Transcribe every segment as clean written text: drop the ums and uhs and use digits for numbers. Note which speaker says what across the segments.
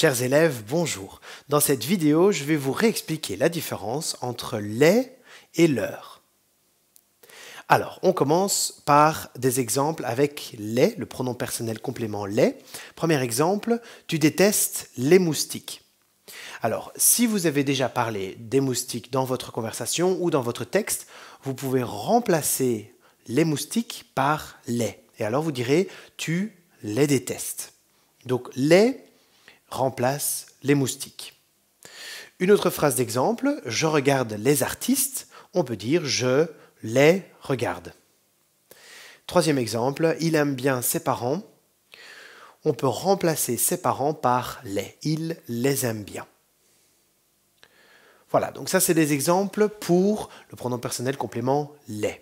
Speaker 1: Chers élèves, bonjour. Dans cette vidéo, je vais vous réexpliquer la différence entre les et leur. Alors, on commence par des exemples avec les, le pronom personnel complément les. Premier exemple, tu détestes les moustiques. Alors, si vous avez déjà parlé des moustiques dans votre conversation ou dans votre texte, vous pouvez remplacer les moustiques par les. Et alors vous direz, tu les détestes. Donc, les remplace les moustiques. Une autre phrase d'exemple, je regarde les artistes, on peut dire je les regarde. Troisième exemple, il aime bien ses parents, on peut remplacer ses parents par les, il les aime bien. Voilà, donc ça c'est des exemples pour le pronom personnel complément les.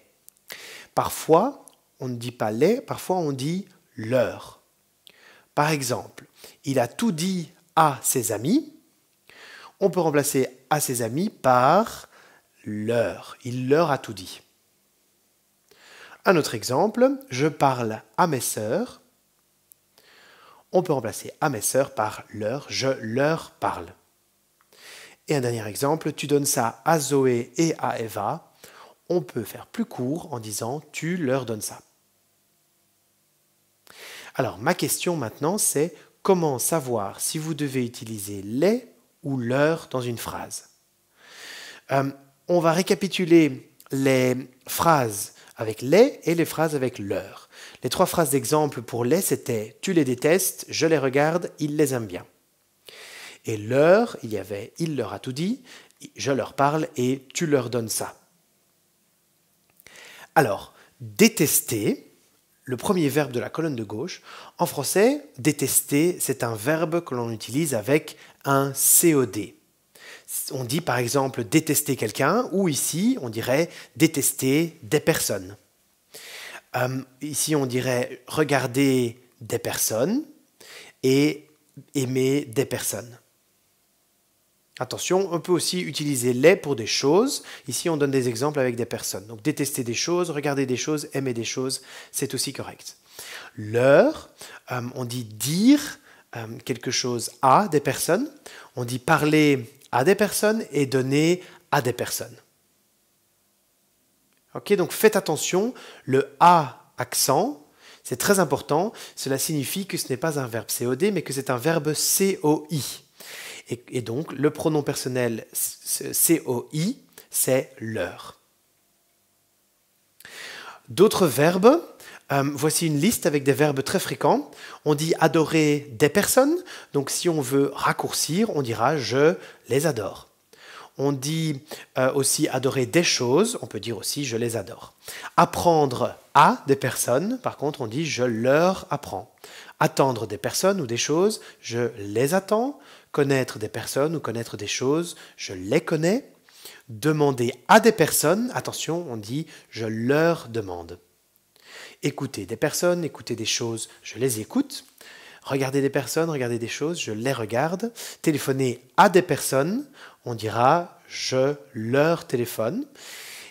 Speaker 1: Parfois, on ne dit pas les, parfois on dit leur. Par exemple, il a tout dit à ses amis. On peut remplacer à ses amis par leur. Il leur a tout dit. Un autre exemple, je parle à mes sœurs. On peut remplacer à mes sœurs par leur. Je leur parle. Et un dernier exemple, tu donnes ça à Zoé et à Eva. On peut faire plus court en disant tu leur donnes ça. Alors, ma question maintenant, c'est comment savoir si vous devez utiliser les ou leur dans une phrase. On va récapituler les phrases avec les et les phrases avec leur. Les trois phrases d'exemple pour les, c'était « tu les détestes, je les regarde, ils les aiment bien ». Et leur, il y avait « il leur a tout dit »,« je leur parle » et « tu leur donnes ça ». Alors, détester, le premier verbe de la colonne de gauche. En français, détester, c'est un verbe que l'on utilise avec un COD. On dit par exemple détester quelqu'un, ou ici, on dirait détester des personnes. Ici, on dirait regarder des personnes et aimer des personnes. Attention, on peut aussi utiliser les pour des choses. Ici, on donne des exemples avec des personnes. Donc, détester des choses, regarder des choses, aimer des choses, c'est aussi correct. Leur, on dit dire quelque chose à des personnes. On dit parler à des personnes et donner à des personnes. Ok, donc faites attention, le A accent, c'est très important. Cela signifie que ce n'est pas un verbe COD, mais que c'est un verbe COI. Et donc, le pronom personnel COI, c'est leur. D'autres verbes, voici une liste avec des verbes très fréquents. On dit adorer des personnes, donc si on veut raccourcir, on dira je les adore. On dit aussi adorer des choses, on peut dire aussi je les adore. Apprendre à des personnes, par contre on dit je leur apprends. Attendre des personnes ou des choses, je les attends. Connaître des personnes ou connaître des choses, je les connais. Demander à des personnes, attention, on dit je leur demande. Écouter des personnes, écouter des choses, je les écoute. Regarder des personnes, regarder des choses, je les regarde. Téléphoner à des personnes, on dira je leur téléphone.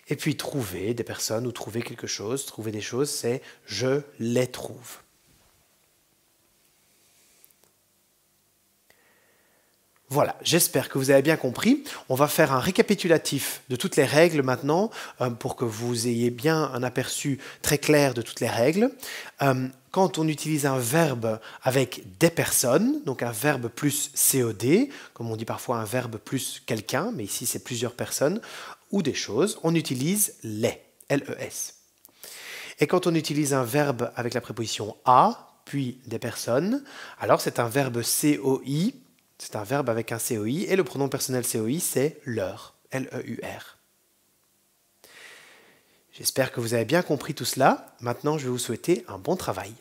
Speaker 1: Et puis trouver des personnes ou trouver quelque chose, trouver des choses, c'est je les trouve. Voilà, j'espère que vous avez bien compris. On va faire un récapitulatif de toutes les règles maintenant pour que vous ayez bien un aperçu très clair de toutes les règles. Quand on utilise un verbe avec des personnes, donc un verbe plus COD, comme on dit parfois un verbe plus quelqu'un, mais ici c'est plusieurs personnes, ou des choses, on utilise les, L-E-S. Et quand on utilise un verbe avec la préposition à, puis des personnes, alors c'est un verbe COI. C'est un verbe avec un COI et le pronom personnel COI, c'est leur, L-E-U-R. J'espère que vous avez bien compris tout cela. Maintenant, je vais vous souhaiter un bon travail.